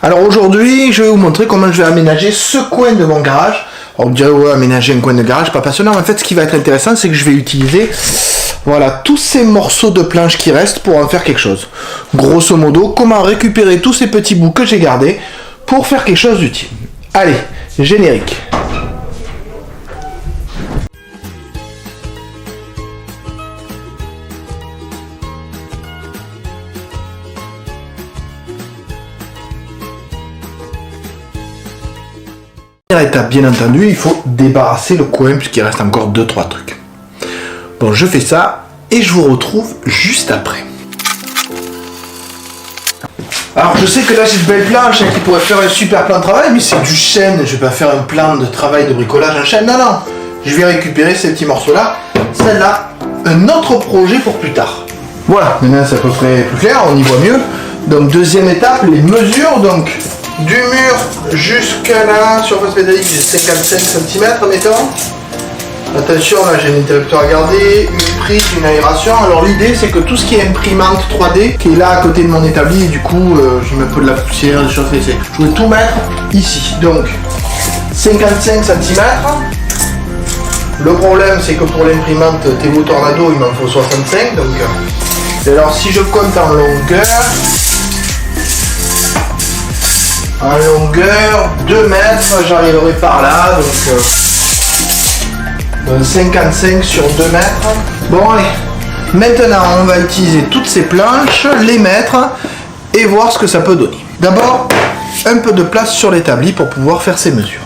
Alors aujourd'hui, je vais vous montrer comment je vais aménager ce coin de mon garage. Alors vous direz, ouais, aménager un coin de garage, pas passionnant. En fait, ce qui va être intéressant, c'est que je vais utiliser, voilà, tous ces morceaux de planche qui restent pour en faire quelque chose. Grosso modo, comment récupérer tous ces petits bouts que j'ai gardés pour faire quelque chose d'utile. Allez, générique. Première étape, bien entendu, il faut débarrasser le coin puisqu'il reste encore 2-3 trucs. Bon, je fais ça et je vous retrouve juste après. Alors je sais que là j'ai de belles planches qui pourraient faire un super plan de travail, mais c'est du chêne, je vais pas faire un plan de travail de bricolage en chêne, non, je vais récupérer ces petits morceaux là, celle-là, un autre projet pour plus tard. Voilà, maintenant c'est à peu près plus clair, on y voit mieux. Donc deuxième étape, les mesures, donc du mur jusqu'à la surface métallique, j'ai 55 cm mettons. Attention, là j'ai un interrupteur à garder, une prise, une aération. Alors l'idée c'est que tout ce qui est imprimante 3D, qui est là à côté de mon établi, et du coup je mets un peu de la poussière, des choses comme ça. Je vais tout mettre ici. Donc 55 cm. Le problème c'est que pour l'imprimante Tevo Tornado il m'en faut 65. Donc, et alors si je compte en longueur 2 mètres, j'arriverai par là. Donc 55 sur 2 mètres. Bon allez, maintenant on va utiliser toutes ces planches, les mettre et voir ce que ça peut donner. D'abord, un peu de place sur l'établi pour pouvoir faire ces mesures.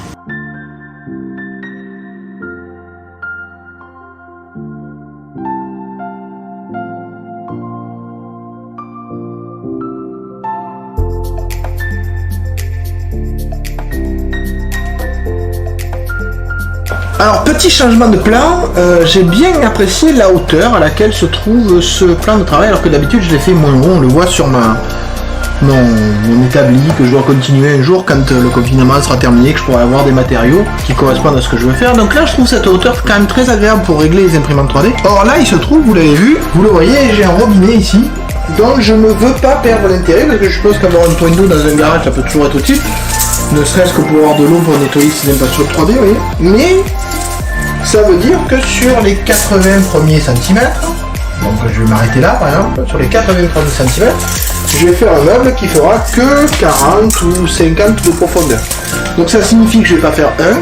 Alors petit changement de plan, j'ai bien apprécié la hauteur à laquelle se trouve ce plan de travail, alors que d'habitude je l'ai fait moins haut, on le voit sur mon établi, que je dois continuer un jour quand le confinement sera terminé, que je pourrai avoir des matériaux qui correspondent à ce que je veux faire. Donc là je trouve cette hauteur quand même très agréable pour régler les imprimantes 3D. Or là il se trouve, vous l'avez vu, vous le voyez, j'ai un robinet ici, donc je ne veux pas perdre l'intérêt, parce que je pense qu'avoir une point d'eau dans un garage ça peut toujours être utile, ne serait-ce que pour avoir de l'eau pour nettoyer ces impacts 3D, vous voyez. Mais ça veut dire que sur les 80 premiers centimètres, donc je vais m'arrêter là par exemple, sur les 80 premiers centimètres, je vais faire un meuble qui fera que 40 ou 50 de profondeur. Donc ça signifie que je ne vais pas faire un,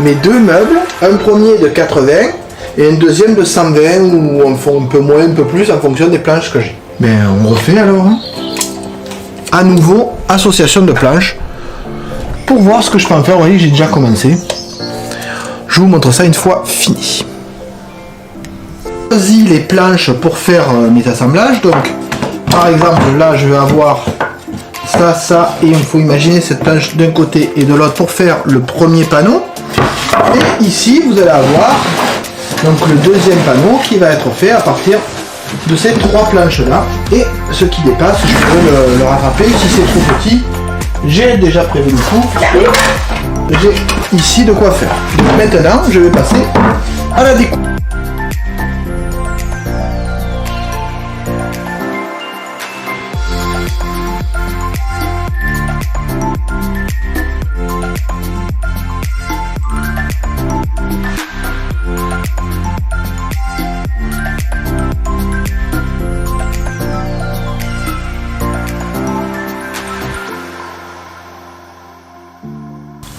mais deux meubles, un premier de 80 et un deuxième de 120 ou un peu moins, un peu plus en fonction des planches que j'ai. Ben on refait alors, hein. À nouveau, association de planches, pour voir ce que je peux en faire. Vous voyez, j'ai déjà commencé. Je vous montre ça une fois fini. J'ai choisi les planches pour faire mes assemblages. Donc, par exemple, là, je vais avoir ça, et il faut imaginer cette planche d'un côté et de l'autre pour faire le premier panneau. Et ici, vous allez avoir donc le deuxième panneau qui va être fait à partir de ces trois planches-là. Et ce qui dépasse, je pourrais le rattraper. Si c'est trop petit, j'ai déjà prévu le coup. J'ai ici de quoi faire. Donc maintenant, je vais passer à la découpe.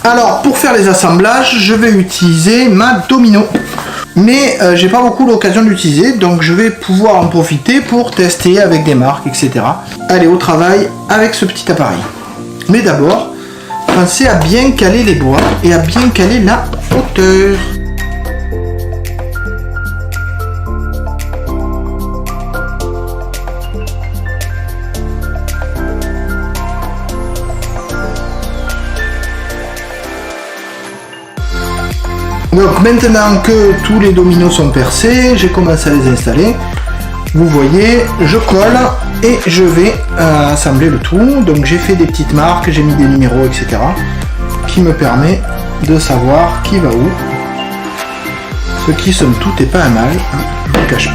Alors pour faire les assemblages, je vais utiliser ma domino, mais j'ai pas beaucoup l'occasion d'utiliser, donc je vais pouvoir en profiter pour tester avec des marques, etc. Aller au travail avec ce petit appareil. Mais d'abord, pensez à bien caler les bois et à bien caler la hauteur. Donc maintenant que tous les dominos sont percés, j'ai commencé à les installer. Vous voyez, je colle et je vais assembler le tout. Donc j'ai fait des petites marques, j'ai mis des numéros, etc. qui me permet de savoir qui va où. Ce qui somme toute est pas un mal, hein, je ne le cache pas.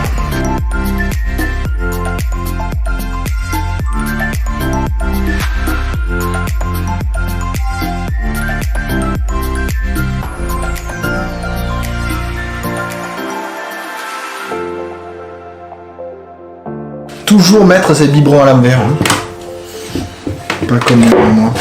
toujours mettre ces biberons à l'envers. Hein. Pas comme moi.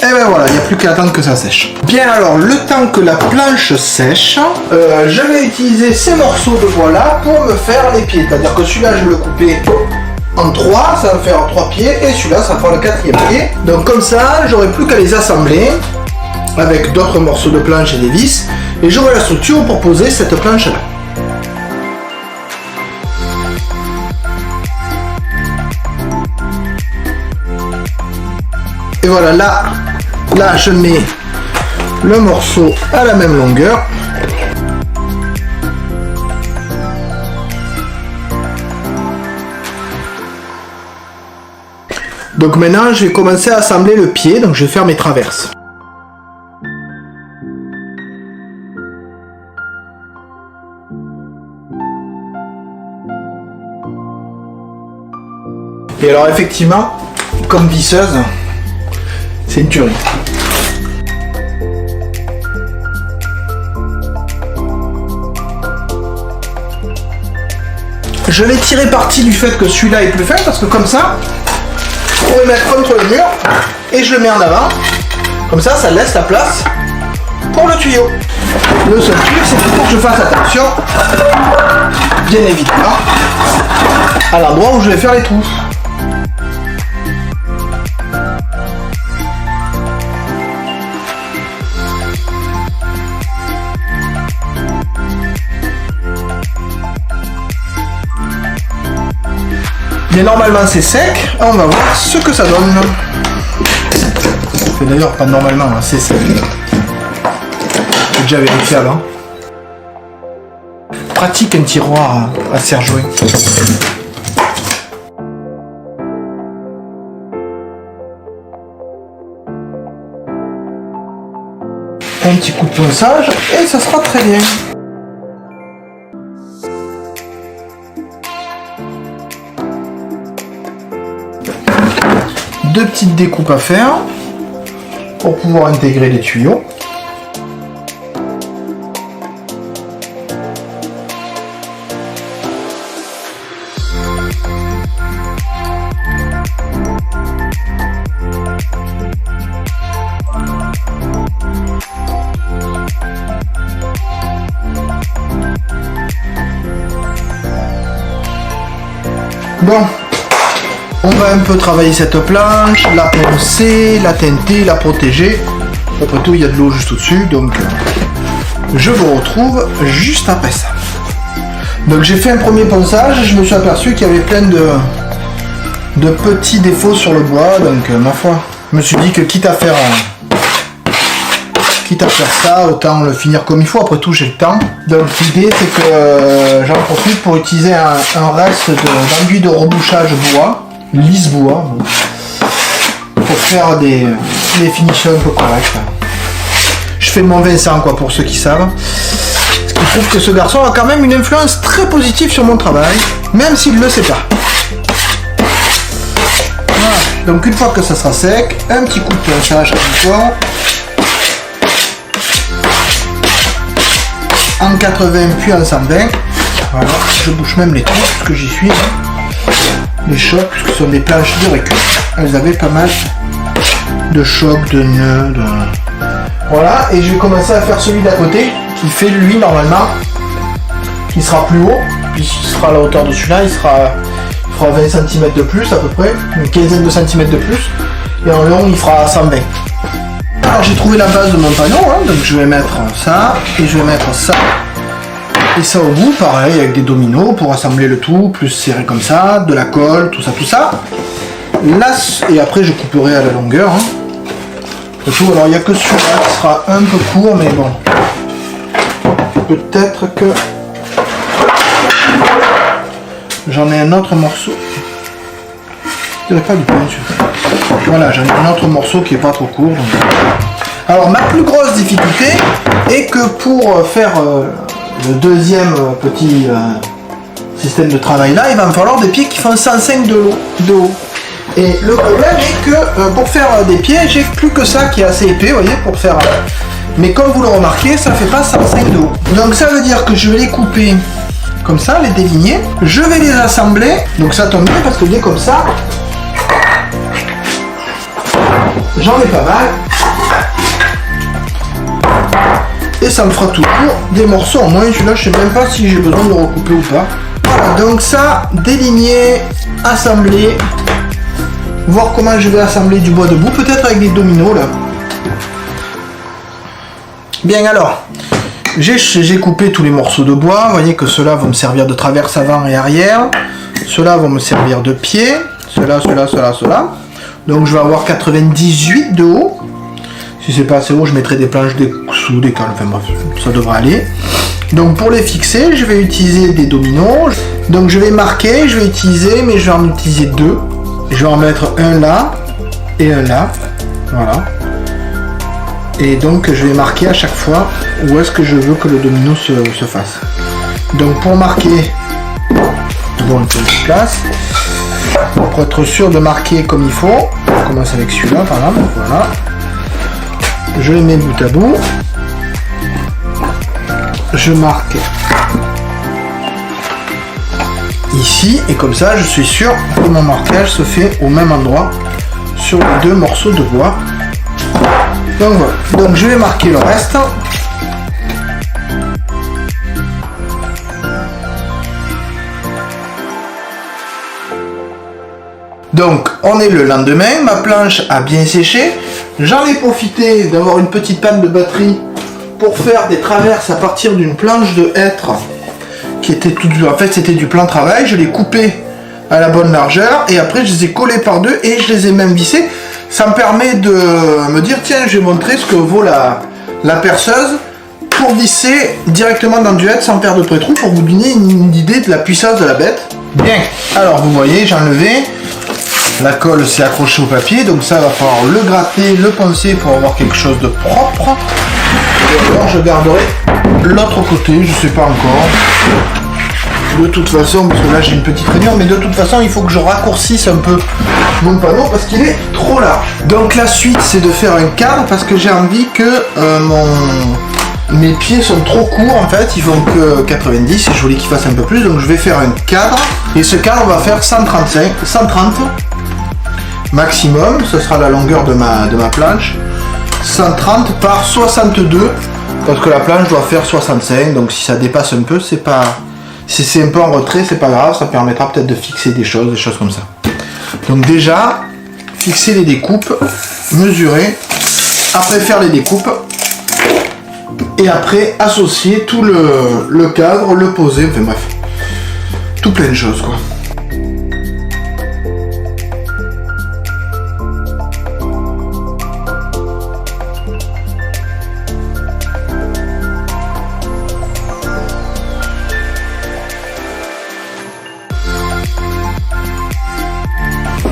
Et ben voilà, il n'y a plus qu'à attendre que ça sèche. Bien alors, le temps que la planche sèche, je vais utiliser ces morceaux de bois là pour me faire les pieds. C'est-à-dire que celui-là, je vais le couper en 3, ça va me faire 3 pieds, et celui-là, ça fera le 4e pied. Donc comme ça, j'aurai plus qu'à les assembler avec d'autres morceaux de planche et des vis, et j'aurai la structure pour poser cette planche là. Et voilà, là je mets le morceau à la même longueur. Donc maintenant je vais commencer à assembler le pied, donc je vais faire mes traverses. Et alors effectivement, comme visseuse, c'est une tuerie. Je vais tirer parti du fait que celui-là est plus fin parce que comme ça, on va le mettre contre le mur et je le mets en avant. Comme ça, ça laisse la place pour le tuyau. Le seul truc, c'est qu'il faut que je fasse attention, bien évidemment, à l'endroit où je vais faire les trous. Mais normalement c'est sec, on va voir ce que ça donne. C'est d'ailleurs pas normalement, hein, c'est sec. J'ai déjà vérifié avant. Pratique un tiroir à serre-jouer. Un petit coup de ponçage et ça sera très bien. Deux petites découpes à faire pour pouvoir intégrer les tuyaux. Bon. On va un peu travailler cette planche, la poncer, la teinter, la protéger. Après tout, il y a de l'eau juste au-dessus, donc je vous retrouve juste après ça. Donc j'ai fait un premier ponçage, je me suis aperçu qu'il y avait plein de petits défauts sur le bois, donc ma foi, je me suis dit que quitte à faire ça, autant le finir comme il faut, après tout j'ai le temps. Donc l'idée c'est que j'en profite pour utiliser un reste d'enduit de rebouchage bois. Lisse bois pour faire des finitions un peu correctes. Je fais mon Vincent quoi pour ceux qui savent. Ce qui prouve que ce garçon a quand même une influence très positive sur mon travail, même s'il ne le sait pas. Voilà. Donc une fois que ça sera sec, un petit coup de ponçage à bouton. En 80 puis en 120. Voilà, je bouche même les trous parce que j'y suis. Les chocs, puisque ce sont des planches de récup, elles avaient pas mal de chocs, de nœuds, Voilà, et je vais commencer à faire celui d'à côté, qui fait lui normalement, qui sera plus haut, puisqu'il sera à la hauteur de celui-là, il fera 20 cm de plus à peu près, une quinzaine de centimètres de plus, et en long il fera 120. Alors j'ai trouvé la base de mon panneau, hein, donc je vais mettre ça, et je vais mettre ça. Et ça au bout, pareil, avec des dominos pour assembler le tout, plus serré comme ça, de la colle, tout ça. Là, et après je couperai à la longueur. Hein. Tout, alors il n'y a que celui-là qui sera un peu court, mais bon. Peut-être que j'en ai un autre morceau. Je dirais pas du pain, celui-là. Voilà, j'en ai un autre morceau qui est pas trop court. Donc... Alors ma plus grosse difficulté est que pour faire le deuxième petit système de travail là, il va me falloir des pieds qui font 105 de haut. Et le problème est que pour faire des pieds, j'ai plus que ça qui est assez épais, vous voyez, pour faire... Mais comme vous le remarquez, ça fait pas 105 de haut. Donc ça veut dire que je vais les couper comme ça, les déligner. Je vais les assembler. Donc ça tombe bien parce que bien comme ça, j'en ai pas mal. Et ça me fera toujours des morceaux en moins. Celui-là, je sais même pas si j'ai besoin de le recouper ou pas. Voilà, donc ça, déligner, assembler. Voir comment je vais assembler du bois debout, peut-être avec des dominos là. Bien alors, j'ai coupé tous les morceaux de bois. Vous voyez que ceux-là vont me servir de traverse avant et arrière. Ceux-là vont me servir de pied. Ceux-là. Donc je vais avoir 98 de haut. Si c'est pas assez haut, je mettrai des planches sous des cales. Enfin bref, ça devrait aller. Donc pour les fixer, je vais utiliser des dominos. Donc je vais marquer, je vais utiliser, mais je vais en utiliser deux. Je vais en mettre un là et un là. Voilà. Et donc je vais marquer à chaque fois où est-ce que je veux que le domino se fasse. Donc pour marquer, bon, un peu de place. Pour être sûr de marquer comme il faut, on commence avec celui-là par là. Voilà. Je les mets bout à bout. Je marque ici et comme ça je suis sûr que mon marquage se fait au même endroit sur les deux morceaux de bois. Donc voilà, donc je vais marquer le reste. Donc on est le lendemain, ma planche a bien séché. J'en ai profité d'avoir une petite panne de batterie pour faire des traverses à partir d'une planche de hêtre qui était toute... En fait c'était du plan de travail, je l'ai coupé à la bonne largeur et après je les ai collés par deux et je les ai même vissés. Ça me permet de me dire tiens, je vais montrer ce que vaut la perceuse pour visser directement dans du hêtre sans faire de pré-trou pour vous donner une idée de la puissance de la bête. Bien, alors vous voyez, j'ai enlevé. La colle s'est accrochée au papier, donc ça va falloir le gratter, le poncer pour avoir quelque chose de propre. Et alors je garderai l'autre côté, je sais pas encore. De toute façon, parce que là j'ai une petite rainure, mais de toute façon il faut que je raccourcisse un peu mon panneau parce qu'il est trop large. Donc la suite c'est de faire un cadre parce que j'ai envie que mes pieds sont trop courts en fait, ils font que 90 et je voulais qu'ils fassent un peu plus, donc je vais faire un cadre. Et ce cadre va faire 130 maximum, ce sera la longueur de ma planche. 130 par 62 parce que la planche doit faire 65, donc si ça dépasse un peu, c'est pas... Si c'est un peu en retrait, c'est pas grave, ça permettra peut-être de fixer des choses comme ça. Donc déjà, fixer les découpes, mesurer, après faire les découpes, et après associer tout le cadre, le poser, enfin bref, tout plein de choses quoi.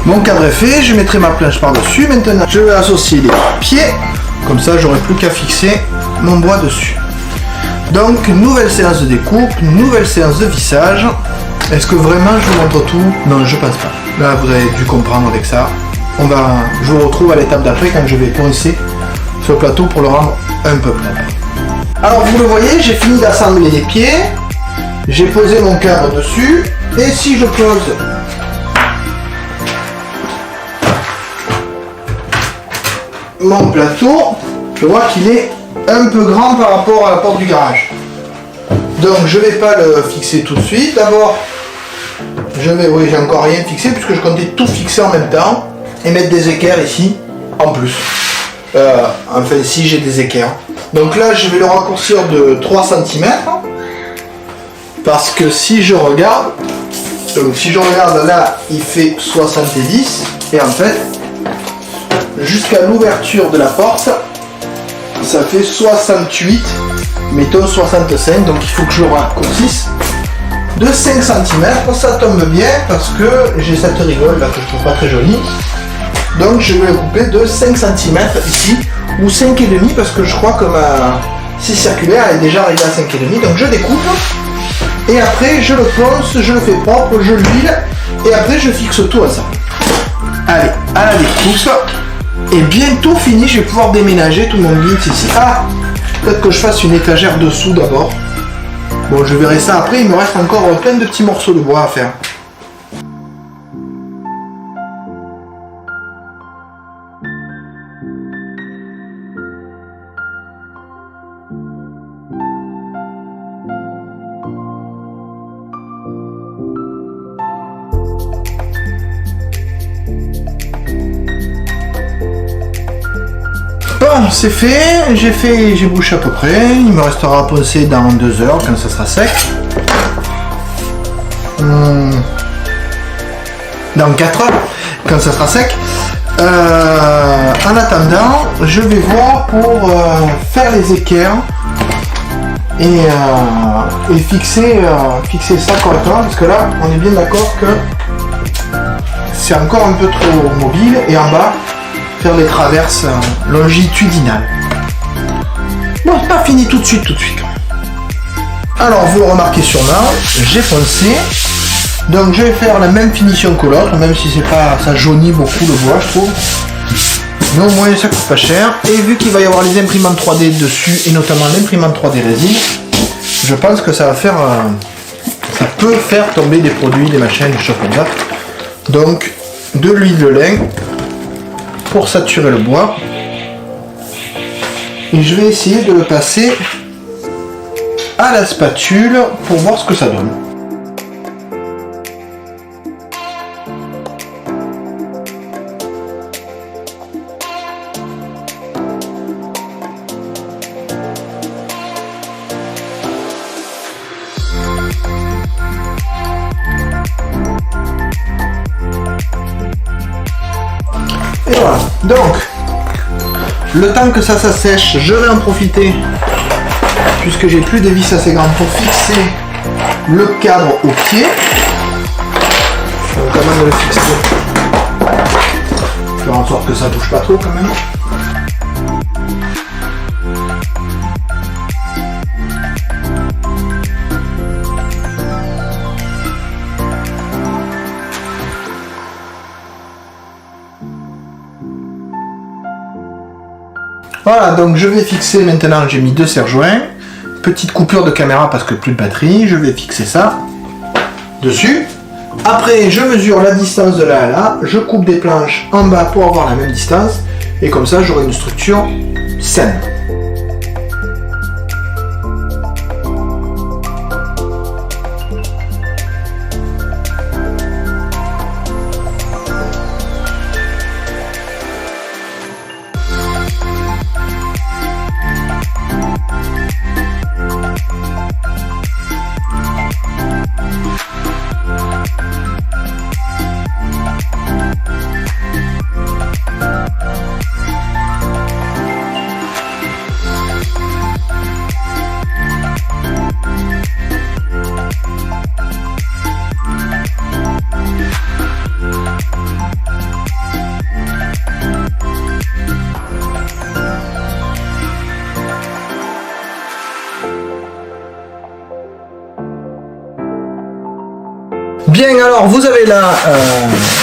Mon cadre est fait, je mettrai ma planche par-dessus. Maintenant, je vais associer les pieds. Comme ça, j'aurai plus qu'à fixer mon bois dessus. Donc, nouvelle séance de découpe, nouvelle séance de vissage. Est-ce que vraiment je vous montre tout? Non, je pense pas. Là, vous avez dû comprendre avec ça. Je vous retrouve à l'étape d'après quand je vais poncer ce plateau pour le rendre un peu propre. Alors, vous le voyez, j'ai fini d'assembler les pieds. J'ai posé mon cadre dessus. Et si je pose mon plateau, je vois qu'il est un peu grand par rapport à la porte du garage. Donc je vais pas le fixer tout de suite. D'abord, oui, j'ai encore rien fixé puisque je comptais tout fixer en même temps et mettre des équerres ici en plus. Enfin, si j'ai des équerres. Donc là, je vais le raccourcir de 3 cm parce que si je regarde, là, il fait 70 et en fait, jusqu'à l'ouverture de la porte, ça fait 68, mettons 65, donc il faut que je le raccourcisse de 5 cm. Ça tombe bien parce que j'ai cette rigole là que je trouve pas très jolie. Donc je vais le couper de 5 cm ici, ou 5,5 parce que je crois que ma scie circulaire est déjà arrivée à 5,5. Donc je découpe, et après je le ponce, je le fais propre, je l'huile, et après je fixe tout à ça. Allez, à la découpe, et bientôt fini, je vais pouvoir déménager tout mon beans ici. Ah, peut-être que je fasse une étagère dessous d'abord. Bon, je verrai ça après, il me reste encore plein de petits morceaux de bois à faire. Bon, c'est fait, j'ai bouché à peu près, il me restera à poncer dans 2 heures quand ça sera sec. Dans 4 heures quand ça sera sec. En attendant, je vais voir pour faire les équerres et fixer ça correctement, parce que là on est bien d'accord que c'est encore un peu trop mobile, et en bas faire les traverses longitudinales. Bon, c'est pas fini tout de suite. Alors vous remarquez sûrement, j'ai poncé, donc je vais faire la même finition que l'autre, même si c'est pas, ça jaunit beaucoup le bois, je trouve. Mais au moins ça coûte pas cher, et vu qu'il va y avoir les imprimantes 3D dessus, et notamment l'imprimante 3D résine, je pense que ça va faire, ça peut faire tomber des produits, des machines, des choses comme ça. Donc de l'huile de lin pour saturer le bois, et je vais essayer de le passer à la spatule pour voir ce que ça donne. Et voilà, donc le temps que ça sèche, je vais en profiter, puisque j'ai plus de vis assez grandes, pour fixer le cadre au pied. Je vais quand même le fixer, faire en sorte que ça touche pas trop quand même. Voilà, donc je vais fixer maintenant, j'ai mis 2 serre-joints, petite coupure de caméra parce que plus de batterie, je vais fixer ça dessus. Après, je mesure la distance de là à là, je coupe des planches en bas pour avoir la même distance, et comme ça j'aurai une structure saine. Bien, alors vous avez là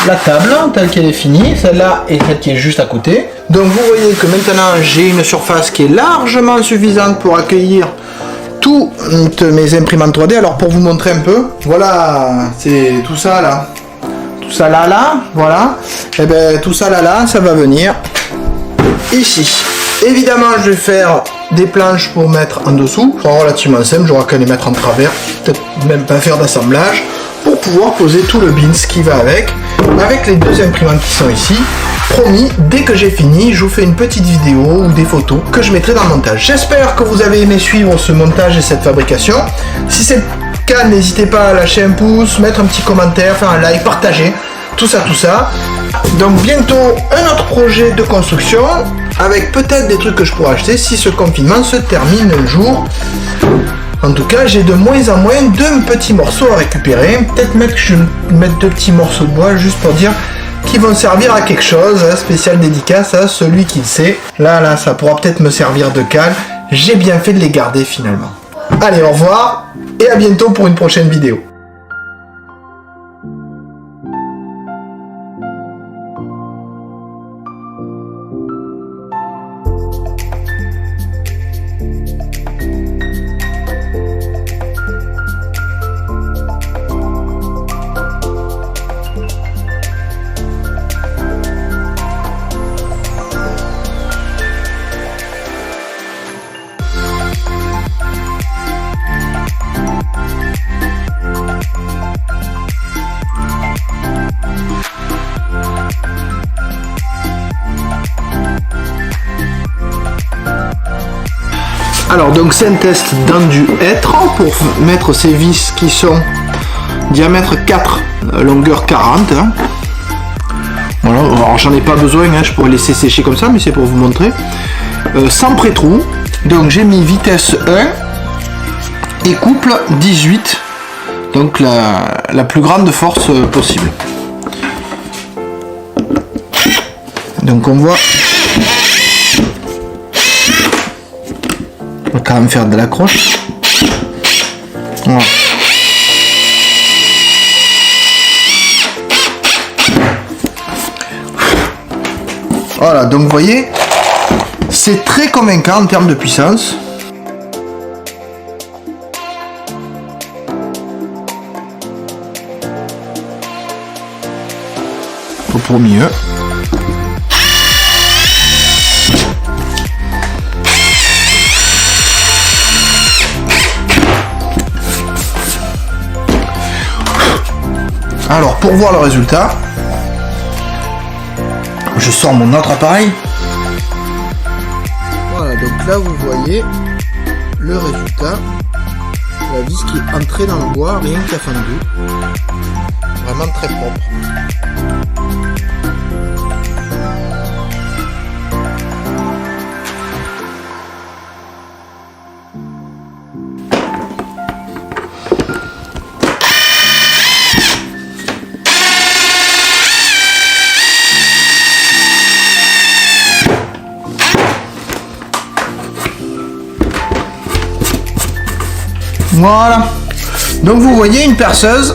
la table telle qu'elle est finie, celle-là et celle qui est juste à côté. Donc vous voyez que maintenant j'ai une surface qui est largement suffisante pour accueillir toutes mes imprimantes 3D. Alors pour vous montrer un peu, voilà, c'est tout ça là. Tout ça là, voilà. Et bien tout ça là, ça va venir ici. Évidemment, je vais faire des planches pour mettre en dessous. C'est relativement simple, j'aurai qu'à les mettre en travers. Peut-être même pas faire d'assemblage, pour pouvoir poser tout le beans qui va avec les 2 imprimantes qui sont ici. Promis, dès que j'ai fini, je vous fais une petite vidéo ou des photos que je mettrai dans le montage. J'espère que vous avez aimé suivre ce montage et cette fabrication. Si c'est le cas, n'hésitez pas à lâcher un pouce, mettre un petit commentaire, faire un like, partager, tout ça. Donc bientôt un autre projet de construction, avec peut-être des trucs que je pourrais acheter si ce confinement se termine un jour. En tout cas, j'ai de moins en moins de petits morceaux à récupérer. Peut-être que je vais mettre 2 petits morceaux de bois juste pour dire qui vont servir à quelque chose, spécial dédicace à celui qui le sait. Là, ça pourra peut-être me servir de cale. J'ai bien fait de les garder finalement. Allez, au revoir et à bientôt pour une prochaine vidéo. Alors donc c'est un test dans du hêtre pour mettre ces vis qui sont diamètre 4, longueur 40. Hein. Voilà, alors j'en ai pas besoin, hein, je pourrais laisser sécher comme ça, mais c'est pour vous montrer. Sans pré-trou, donc j'ai mis vitesse 1 et couple 18, donc la plus grande force possible. Donc on voit... On va quand même faire de l'accroche. Voilà. Voilà, donc vous voyez, c'est très convaincant en termes de puissance. Pour mieux. Alors pour voir le résultat, je sors mon autre appareil. Voilà, donc là vous voyez le résultat. La vis qui est entrée dans le bois, rien qu'à fendu. Vraiment très propre. Voilà, donc vous voyez une perceuse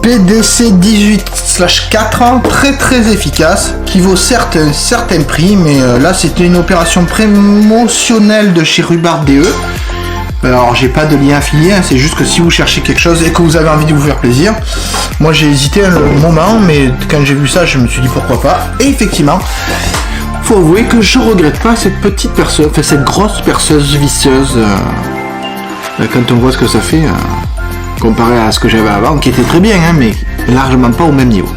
PDC 18/4 très efficace qui vaut certes un certain prix, mais là c'était une opération promotionnelle de chez Rubart DE. Alors j'ai pas de lien affilié, hein, c'est juste que si vous cherchez quelque chose et que vous avez envie de vous faire plaisir, moi j'ai hésité un moment, mais quand j'ai vu ça je me suis dit pourquoi pas, et effectivement faut avouer que je regrette pas cette petite perceuse, enfin cette grosse perceuse visseuse, quand on voit ce que ça fait, comparé à ce que j'avais avant, qui était très bien, hein, mais largement pas au même niveau.